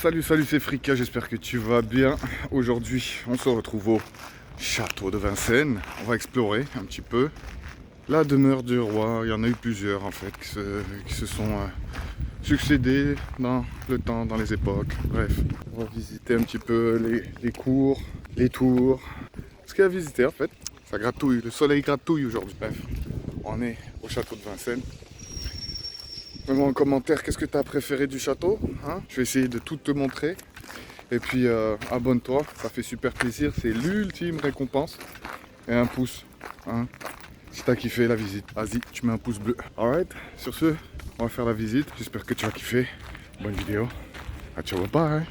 Salut, c'est Frika, j'espère que tu vas bien. Aujourd'hui, on se retrouve au château de Vincennes. On va explorer un petit peu la demeure du roi. Il y en a eu plusieurs en fait qui se sont succédés dans le temps, dans les époques. Bref, on va visiter un petit peu les cours, les tours. Ce qu'il y a à visiter en fait, ça gratouille, le soleil gratouille aujourd'hui. Bref, on est au château de Vincennes. Mets-moi en commentaire qu'est-ce que tu as préféré du château, hein. Je vais essayer de tout te montrer. Et puis abonne-toi, ça fait super plaisir, c'est l'ultime récompense. Et un pouce, hein, si t'as kiffé la visite. Vas-y, tu mets un pouce bleu. Alright, sur ce, on va faire la visite. J'espère que tu vas kiffer. Bonne vidéo. Ah, ciao, bye.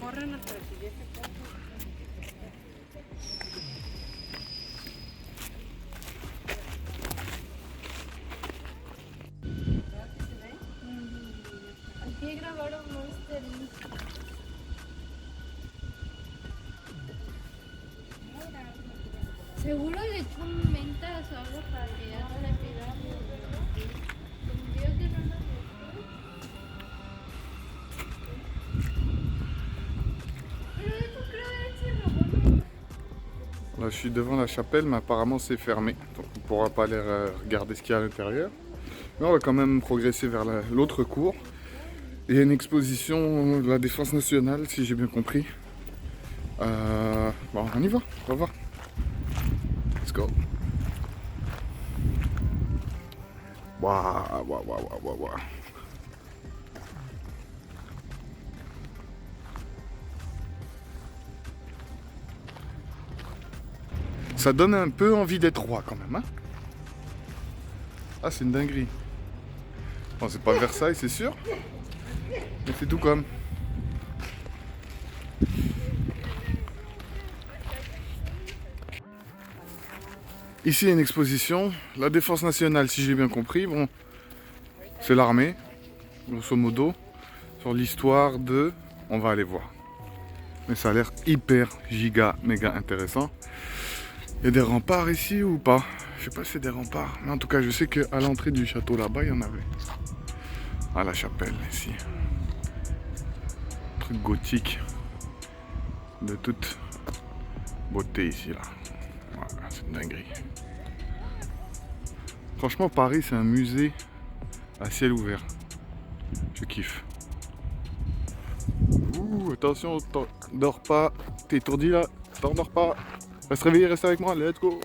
Corren hasta el siguiente punto. Aquí grabaron Monster Inc. Seguro le echó menta o algo para que ya no le pidamos. Vio que no nos gustó. Pero eso creo que se robó. Là, je suis devant la chapelle, mais apparemment c'est fermé. Donc on ne pourra pas aller regarder ce qu'il y a à l'intérieur. Mais on va quand même progresser vers l'autre cour. Il y a une exposition de la Défense nationale, si j'ai bien compris. Bon, on y va, on va voir. Let's go. Waouh, waouh, waouh, waouh, waouh. Ça donne un peu envie d'être roi quand même, hein. Ah, c'est une dinguerie. Bon, c'est pas Versailles, c'est sûr. Mais c'est tout comme. Ici, il y a une exposition. La Défense nationale, si j'ai bien compris, bon, c'est l'armée, grosso modo, sur l'histoire de... On va aller voir. Mais ça a l'air hyper, giga, méga intéressant. Il y a des remparts ici ou pas? Je sais pas si c'est des remparts. Mais en tout cas, je sais qu'à l'entrée du château là-bas, il y en avait. À la chapelle, ici. Truc gothique. De toute beauté ici, là. Voilà, c'est une dinguerie. Franchement, Paris, c'est un musée à ciel ouvert. Je kiffe. Ouh, attention, t'endors pas. T'es étourdi là, t'endors pas. Reste réveillé, reste avec moi, let's go.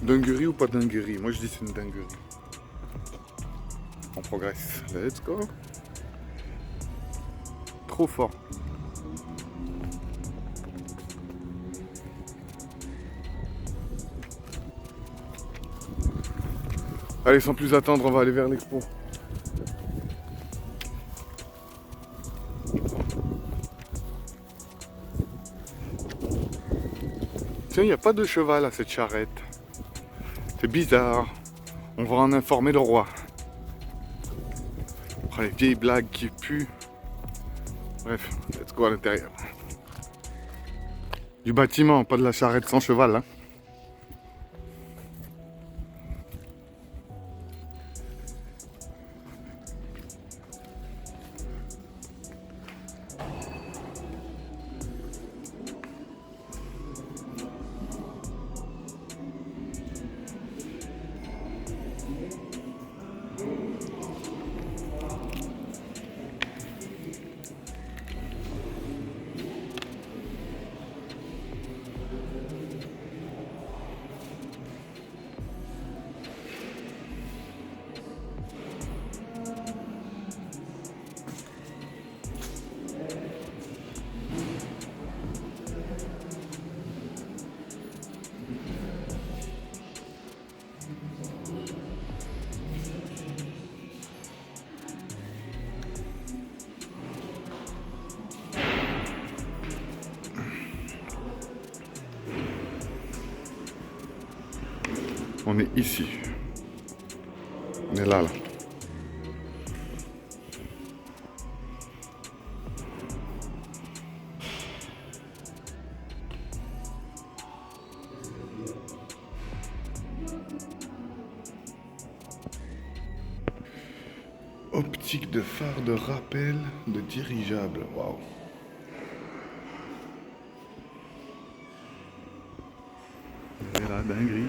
Dinguerie ou pas dinguerie? Moi je dis c'est une dinguerie. On progresse. Let's go. Trop fort. Allez, sans plus attendre, on va aller vers l'expo. Tiens, il n'y a pas de cheval à cette charrette. C'est bizarre. On va en informer le roi. Oh, les vieilles blagues qui puent. Bref, let's go à l'intérieur. Du bâtiment, pas de la charrette sans cheval. Hein. On est ici. On est là. Optique de phare de rappel de dirigeable. Waouh. C'est la dinguerie.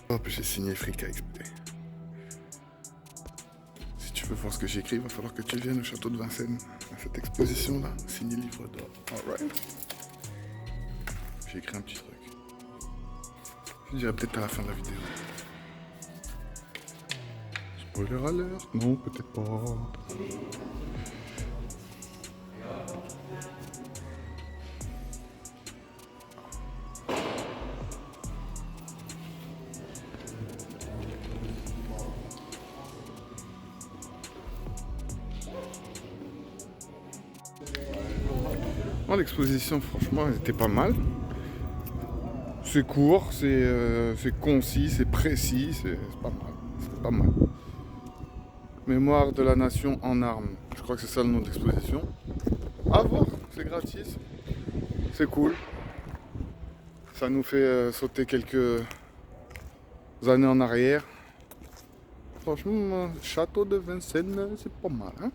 Hop, j'ai signé Frika XP. Si tu veux voir ce que j'ai écrit, il va falloir que tu viennes au château de Vincennes, à cette exposition-là, signé livre d'or. Alright. J'ai écrit un petit truc. Je dirai peut-être à la fin de la vidéo. Spoiler alert? Non, peut-être pas. Bon, l'exposition, franchement, elle était pas mal. C'est court, c'est concis, c'est précis, c'est pas mal. C'est pas mal. Mémoire de la nation en armes. Je crois que c'est ça le nom de l'exposition. À voir, c'est gratis. C'est cool. Ça nous fait sauter quelques années en arrière. Franchement, château de Vincennes, c'est pas mal. Hein,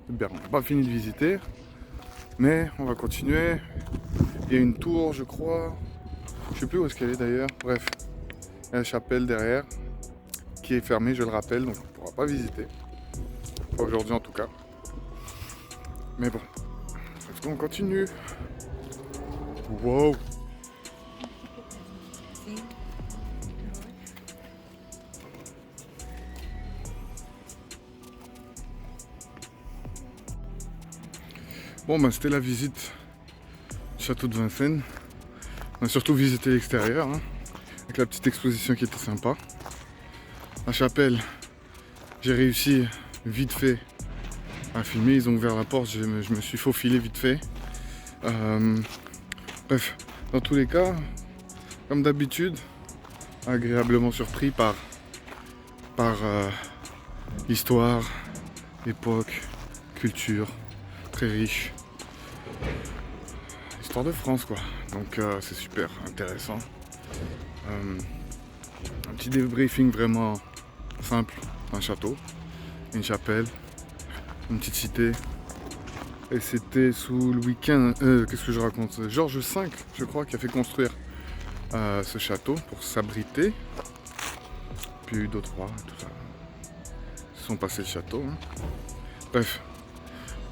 c'est bien, on n'a pas fini de visiter. Mais on va continuer. Il y a une tour, je crois. Je sais plus où est-ce qu'elle est d'ailleurs. Bref, il y a la chapelle derrière qui est fermée, je le rappelle, donc on ne pourra pas visiter. Pas aujourd'hui en tout cas. Mais bon, on continue. Wow! Bon, ben c'était la visite du château de Vincennes. On a surtout visité l'extérieur, hein, avec la petite exposition qui était sympa. La chapelle, j'ai réussi vite fait à filmer. Ils ont ouvert la porte, je me suis faufilé vite fait. Bref, dans tous les cas, comme d'habitude, agréablement surpris par l'histoire, l'époque, culture, très riche. Histoire de France quoi, donc c'est super intéressant. Un petit débriefing vraiment simple, un château, une chapelle, une petite cité. Et c'était sous Louis XV, qu'est-ce que je raconte, Georges V, je crois, qui a fait construire ce château pour s'abriter. Puis il y a eu d'autres rois, tout ça. Ils se sont passés le château. Hein. Bref,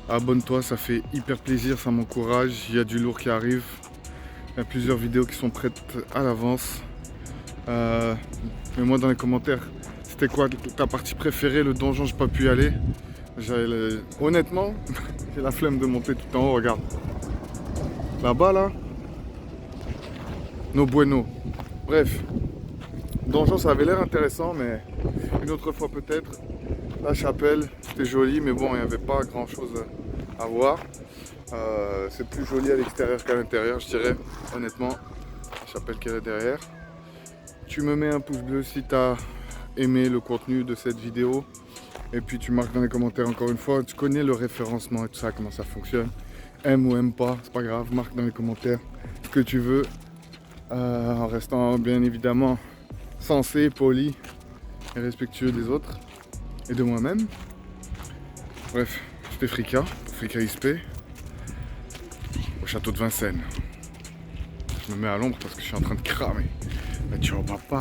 abonne-toi, ça fait hyper plaisir, ça m'encourage. Il y a du lourd qui arrive. Il y a plusieurs vidéos qui sont prêtes à l'avance. Mets-moi dans les commentaires, c'était quoi ta partie préférée, le donjon, j'ai pas pu y aller. Honnêtement, j'ai la flemme de monter tout en haut, regarde. Là-bas, là. No bueno. Bref. Donjon, ça avait l'air intéressant, mais une autre fois peut-être. La chapelle, c'était joli, mais bon, il n'y avait pas grand-chose à voir. C'est plus joli à l'extérieur qu'à l'intérieur, je dirais, honnêtement. La chapelle qu'elle est derrière. Tu me mets un pouce bleu si tu as aimé le contenu de cette vidéo. Et puis tu marques dans les commentaires encore une fois, tu connais le référencement et tout ça, comment ça fonctionne. Aime ou aime pas, c'est pas grave, marque dans les commentaires ce que tu veux. En restant bien évidemment sensé, poli et respectueux des autres et de moi-même. Bref, c'était Frika, Frika XP, au château de Vincennes. Je me mets à l'ombre parce que je suis en train de cramer. Ciao papa.